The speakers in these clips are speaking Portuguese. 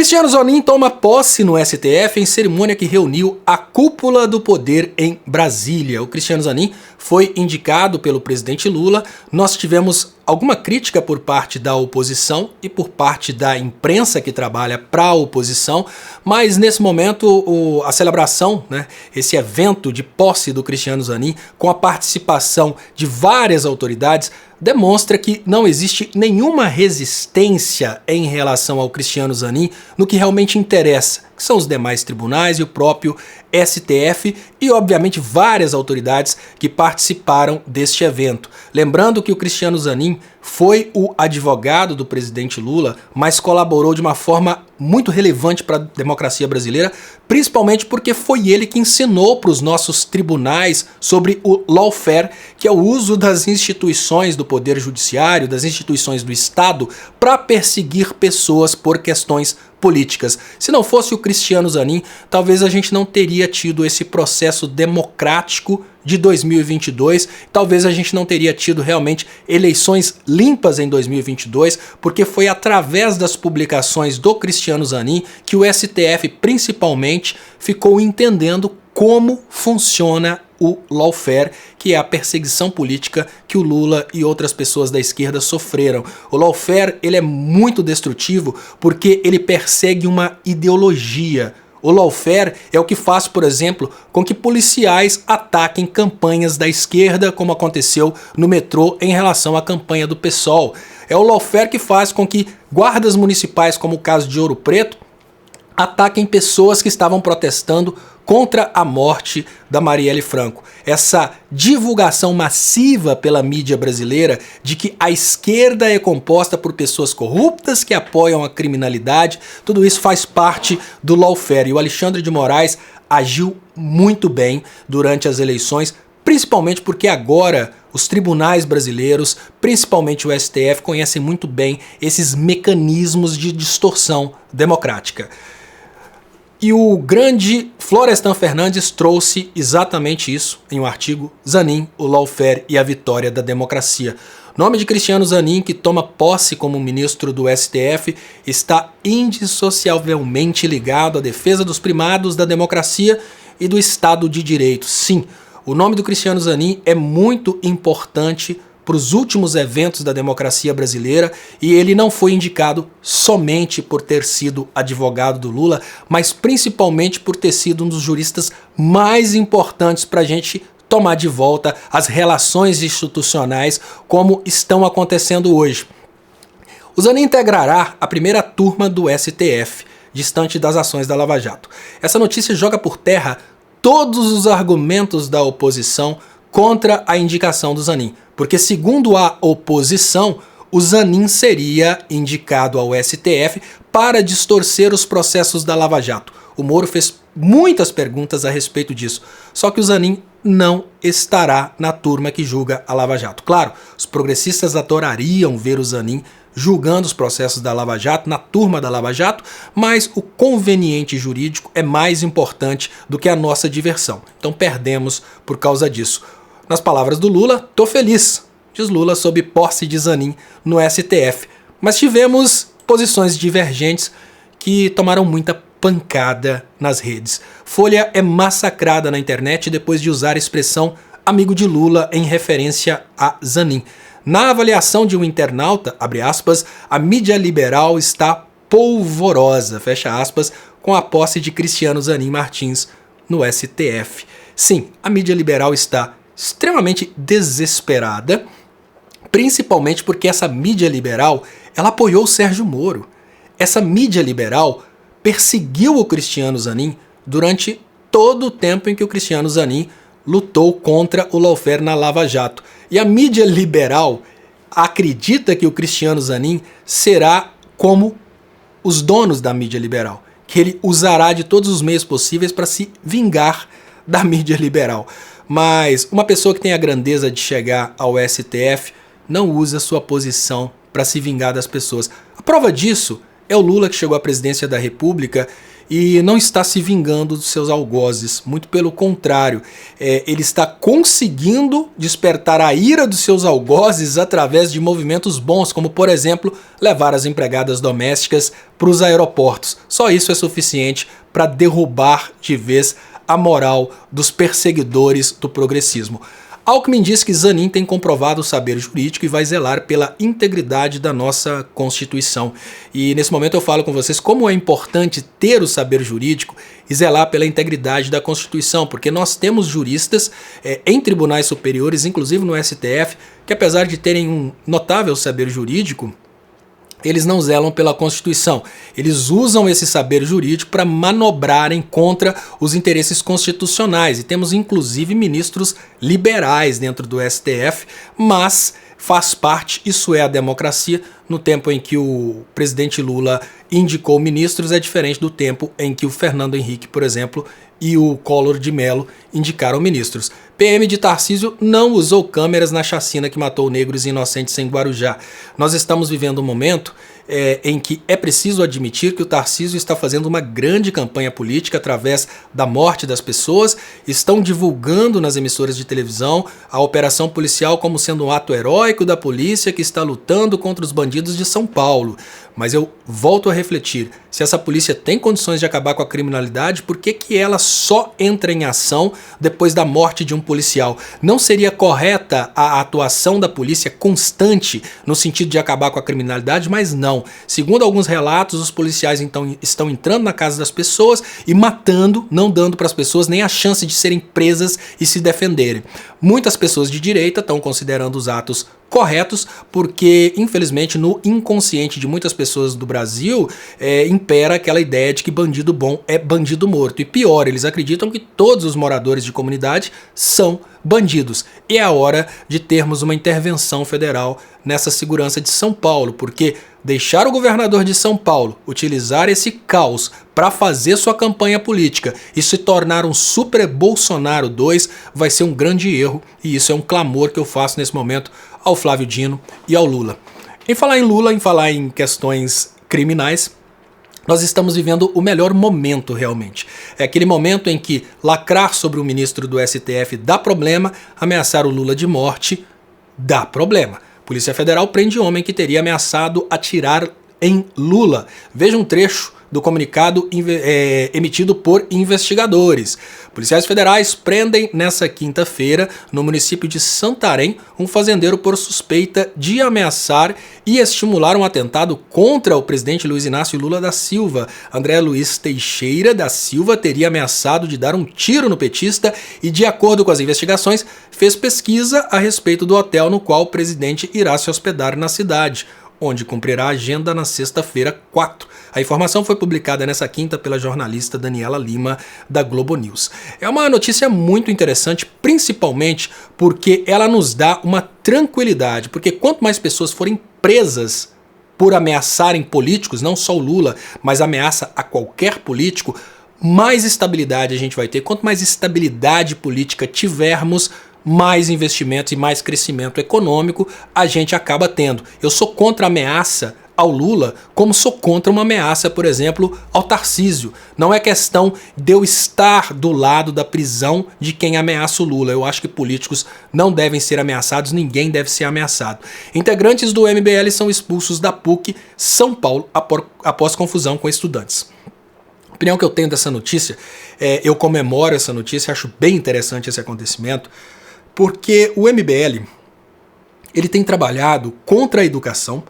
Cristiano Zanin toma posse no STF em cerimônia que reuniu a cúpula do poder em Brasília. O Cristiano Zanin foi indicado pelo presidente Lula. Nós tivemos alguma crítica por parte da oposição e por parte da imprensa que trabalha para a oposição, mas nesse momento a celebração, esse evento de posse do Cristiano Zanin, com a participação de várias autoridades, demonstra que não existe nenhuma resistência em relação ao Cristiano Zanin no que realmente interessa, que são os demais tribunais e o próprio STF e, obviamente, várias autoridades que participaram deste evento. Lembrando que o Cristiano Zanin foi o advogado do presidente Lula, mas colaborou de uma forma muito relevante para a democracia brasileira, principalmente porque foi ele que ensinou para os nossos tribunais sobre o lawfare, que é o uso das instituições do Poder Judiciário, das instituições do Estado, para perseguir pessoas por questões políticas. Se não fosse o Cristiano Zanin, talvez a gente não teria tido esse processo democrático de 2022, talvez a gente não teria tido realmente eleições limpas em 2022, porque foi através das publicações do Cristiano Zanin que o STF principalmente ficou entendendo como funciona o lawfare, que é a perseguição política que o Lula e outras pessoas da esquerda sofreram. O lawfare, ele é muito destrutivo porque ele persegue uma ideologia. O lawfare é o que faz, por exemplo, com que policiais ataquem campanhas da esquerda, como aconteceu no metrô em relação à campanha do PSOL. É o lawfare que faz com que guardas municipais, como o caso de Ouro Preto, ataquem pessoas que estavam protestando contra a morte da Marielle Franco. Essa divulgação massiva pela mídia brasileira de que a esquerda é composta por pessoas corruptas que apoiam a criminalidade, tudo isso faz parte do lawfare. E o Alexandre de Moraes agiu muito bem durante as eleições, principalmente porque agora os tribunais brasileiros, principalmente o STF, conhecem muito bem esses mecanismos de distorção democrática. E o grande Florestan Fernandes trouxe exatamente isso em um artigo: Zanin, o lawfare e a vitória da democracia. O nome de Cristiano Zanin, que toma posse como ministro do STF, está indissociavelmente ligado à defesa dos primados da democracia e do Estado de Direito. Sim, o nome do Cristiano Zanin é muito importante para os últimos eventos da democracia brasileira, e ele não foi indicado somente por ter sido advogado do Lula, mas principalmente por ter sido um dos juristas mais importantes para a gente tomar de volta as relações institucionais como estão acontecendo hoje. O Zanin integrará a primeira turma do STF, distante das ações da Lava Jato. Essa notícia joga por terra todos os argumentos da oposição contra a indicação do Zanin, porque segundo a oposição, o Zanin seria indicado ao STF para distorcer os processos da Lava Jato. O Moro fez muitas perguntas a respeito disso, só que o Zanin não estará na turma que julga a Lava Jato. Claro, os progressistas adorariam ver o Zanin julgando os processos da Lava Jato, na turma da Lava Jato, mas o conveniente jurídico é mais importante do que a nossa diversão. Então perdemos por causa disso. Nas palavras do Lula, tô feliz, diz Lula sob posse de Zanin no STF. Mas tivemos posições divergentes que tomaram muita pancada nas redes. Folha é massacrada na internet depois de usar a expressão amigo de Lula em referência a Zanin. Na avaliação de um internauta, abre aspas, a mídia liberal está polvorosa, fecha aspas, com a posse de Cristiano Zanin Martins no STF. Sim, a mídia liberal está extremamente desesperada, principalmente porque essa mídia liberal, ela apoiou o Sérgio Moro. Essa mídia liberal perseguiu o Cristiano Zanin durante todo o tempo em que o Cristiano Zanin lutou contra o lawfare na Lava Jato. E a mídia liberal acredita que o Cristiano Zanin será como os donos da mídia liberal, que ele usará de todos os meios possíveis para se vingar da mídia liberal. Mas uma pessoa que tem a grandeza de chegar ao STF não usa sua posição para se vingar das pessoas. A prova disso é o Lula, que chegou à presidência da República e não está se vingando dos seus algozes, muito pelo contrário, ele está conseguindo despertar a ira dos seus algozes através de movimentos bons, como por exemplo, levar as empregadas domésticas para os aeroportos. Só isso é suficiente para derrubar de vez a moral dos perseguidores do progressismo. Alckmin diz que Zanin tem comprovado o saber jurídico e vai zelar pela integridade da nossa Constituição. E nesse momento eu falo com vocês como é importante ter o saber jurídico e zelar pela integridade da Constituição, porque nós temos juristas em tribunais superiores, inclusive no STF, que apesar de terem um notável saber jurídico, eles não zelam pela Constituição. Eles usam esse saber jurídico para manobrarem contra os interesses constitucionais. E temos inclusive ministros liberais dentro do STF, mas faz parte, isso é a democracia. No tempo em que o presidente Lula indicou ministros é diferente do tempo em que o Fernando Henrique, por exemplo, e o Collor de Mello indicaram ministros. PM de Tarcísio não usou câmeras na chacina que matou negros inocentes em Guarujá. Nós estamos vivendo um momento em que é preciso admitir que o Tarcísio está fazendo uma grande campanha política através da morte das pessoas, estão divulgando nas emissoras de televisão a operação policial como sendo um ato heróico da polícia que está lutando contra os bandidos de São Paulo. Mas eu volto a refletir, se essa polícia tem condições de acabar com a criminalidade, por que ela só entra em ação depois da morte de um policial? Não seria correta a atuação da polícia constante no sentido de acabar com a criminalidade? Mas não. Segundo alguns relatos, os policiais então estão entrando na casa das pessoas e matando, não dando para as pessoas nem a chance de serem presas e se defenderem. Muitas pessoas de direita estão considerando os atos corretos, porque infelizmente no inconsciente de muitas pessoas do Brasil impera aquela ideia de que bandido bom é bandido morto. E pior, eles acreditam que todos os moradores de comunidade são bandidos. E é a hora de termos uma intervenção federal nessa segurança de São Paulo, porque deixar o governador de São Paulo utilizar esse caos para fazer sua campanha política e se tornar um super Bolsonaro 2 vai ser um grande erro, e isso é um clamor que eu faço nesse momento ao Flávio Dino e ao Lula. Em falar em Lula, em falar em questões criminais, nós estamos vivendo o melhor momento realmente. É aquele momento em que lacrar sobre o ministro do STF dá problema, ameaçar o Lula de morte dá problema. Polícia Federal prende homem que teria ameaçado atirar em Lula. Veja um trecho do comunicado emitido por investigadores. Policiais federais prendem nessa quinta-feira, no município de Santarém, um fazendeiro por suspeita de ameaçar e estimular um atentado contra o presidente Luiz Inácio Lula da Silva. André Luiz Teixeira da Silva teria ameaçado de dar um tiro no petista e, de acordo com as investigações, fez pesquisa a respeito do hotel no qual o presidente irá se hospedar na cidade, onde cumprirá a agenda na sexta-feira 4. A informação foi publicada nessa quinta pela jornalista Daniela Lima, da Globo News. É uma notícia muito interessante, principalmente porque ela nos dá uma tranquilidade, porque quanto mais pessoas forem presas por ameaçarem políticos, não só o Lula, mas ameaça a qualquer político, mais estabilidade a gente vai ter. Quanto mais estabilidade política tivermos, mais investimentos e mais crescimento econômico a gente acaba tendo. Eu sou contra a ameaça ao Lula, como sou contra uma ameaça, por exemplo, ao Tarcísio. Não é questão de eu estar do lado da prisão de quem ameaça o Lula. Eu acho que políticos não devem ser ameaçados, ninguém deve ser ameaçado. Integrantes do MBL são expulsos da PUC São Paulo após confusão com estudantes. A opinião que eu tenho dessa notícia, eu comemoro essa notícia, acho bem interessante esse acontecimento, porque o MBL ele tem trabalhado contra a educação,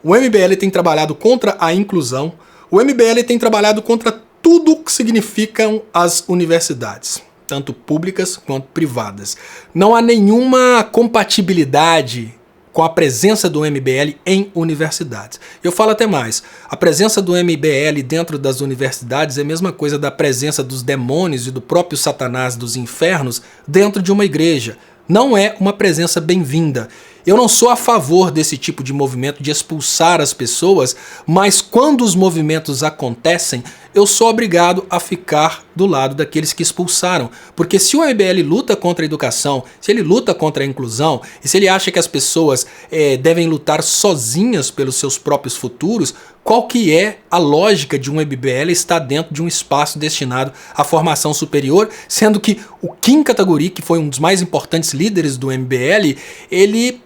o MBL tem trabalhado contra a inclusão, o MBL tem trabalhado contra tudo que significam as universidades, tanto públicas quanto privadas. Não há nenhuma compatibilidade com a presença do MBL em universidades. Eu falo até mais, a presença do MBL dentro das universidades é a mesma coisa da presença dos demônios e do próprio Satanás dos infernos dentro de uma igreja. Não é uma presença bem-vinda. Eu não sou a favor desse tipo de movimento de expulsar as pessoas, mas quando os movimentos acontecem, eu sou obrigado a ficar do lado daqueles que expulsaram. Porque se o MBL luta contra a educação, se ele luta contra a inclusão, e se ele acha que as pessoas devem lutar sozinhas pelos seus próprios futuros, qual que é a lógica de um MBL estar dentro de um espaço destinado à formação superior, sendo que o Kim Kataguiri, que foi um dos mais importantes líderes do MBL, ele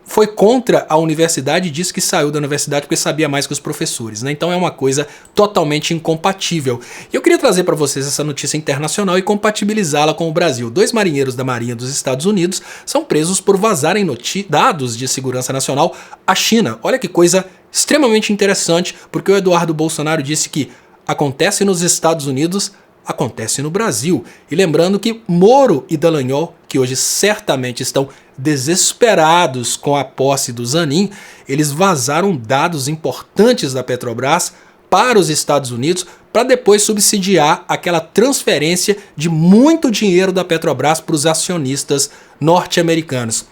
foi contra a universidade e disse que saiu da universidade porque sabia mais que os professores, né? Então é uma coisa totalmente incompatível. E eu queria trazer para vocês essa notícia internacional e compatibilizá-la com o Brasil. 2 marinheiros da Marinha dos Estados Unidos são presos por vazarem dados de segurança nacional à China. Olha que coisa extremamente interessante, porque o Eduardo Bolsonaro disse que acontece nos Estados Unidos, acontece no Brasil. E lembrando que Moro e Dallagnol, que hoje certamente estão desesperados com a posse do Zanin, eles vazaram dados importantes da Petrobras para os Estados Unidos para depois subsidiar aquela transferência de muito dinheiro da Petrobras para os acionistas norte-americanos.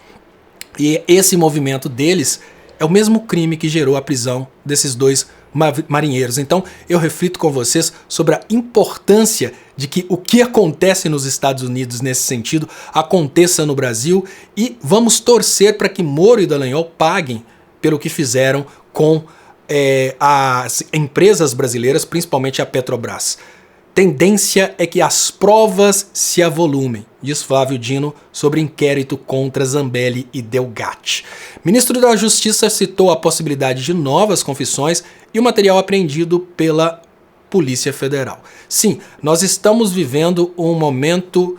E esse movimento deles é o mesmo crime que gerou a prisão desses 2 marinheiros. Então eu reflito com vocês sobre a importância de que o que acontece nos Estados Unidos nesse sentido aconteça no Brasil, e vamos torcer para que Moro e Dallagnol paguem pelo que fizeram com as empresas brasileiras, principalmente a Petrobras. Tendência é que as provas se avolumem, diz Flávio Dino sobre inquérito contra Zambelli e Delgatti. Ministro da Justiça citou a possibilidade de novas confissões e o material apreendido pela Polícia Federal. Sim, nós estamos vivendo um momento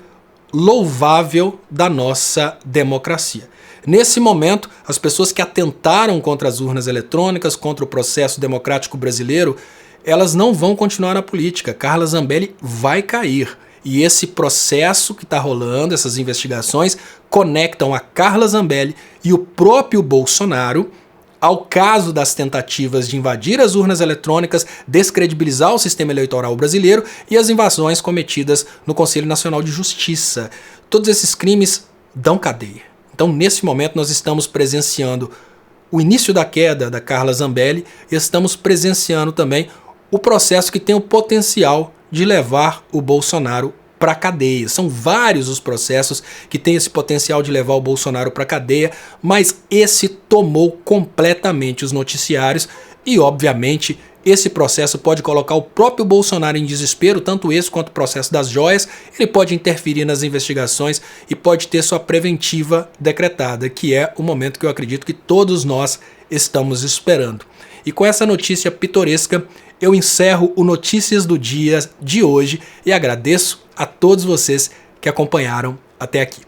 louvável da nossa democracia. Nesse momento, as pessoas que atentaram contra as urnas eletrônicas, contra o processo democrático brasileiro, elas não vão continuar na política. Carla Zambelli vai cair. E esse processo que está rolando, essas investigações, conectam a Carla Zambelli e o próprio Bolsonaro ao caso das tentativas de invadir as urnas eletrônicas, descredibilizar o sistema eleitoral brasileiro e as invasões cometidas no Conselho Nacional de Justiça. Todos esses crimes dão cadeia. Então, nesse momento, nós estamos presenciando o início da queda da Carla Zambelli e estamos presenciando também o processo que tem o potencial de levar o Bolsonaro para a cadeia. São vários os processos que têm esse potencial de levar o Bolsonaro para a cadeia, mas esse tomou completamente os noticiários e, obviamente, esse processo pode colocar o próprio Bolsonaro em desespero, tanto esse quanto o processo das joias. Ele pode interferir nas investigações e pode ter sua preventiva decretada, que é o momento que eu acredito que todos nós estamos esperando. E com essa notícia pitoresca, eu encerro o Notícias do Dia de hoje e agradeço a todos vocês que acompanharam até aqui.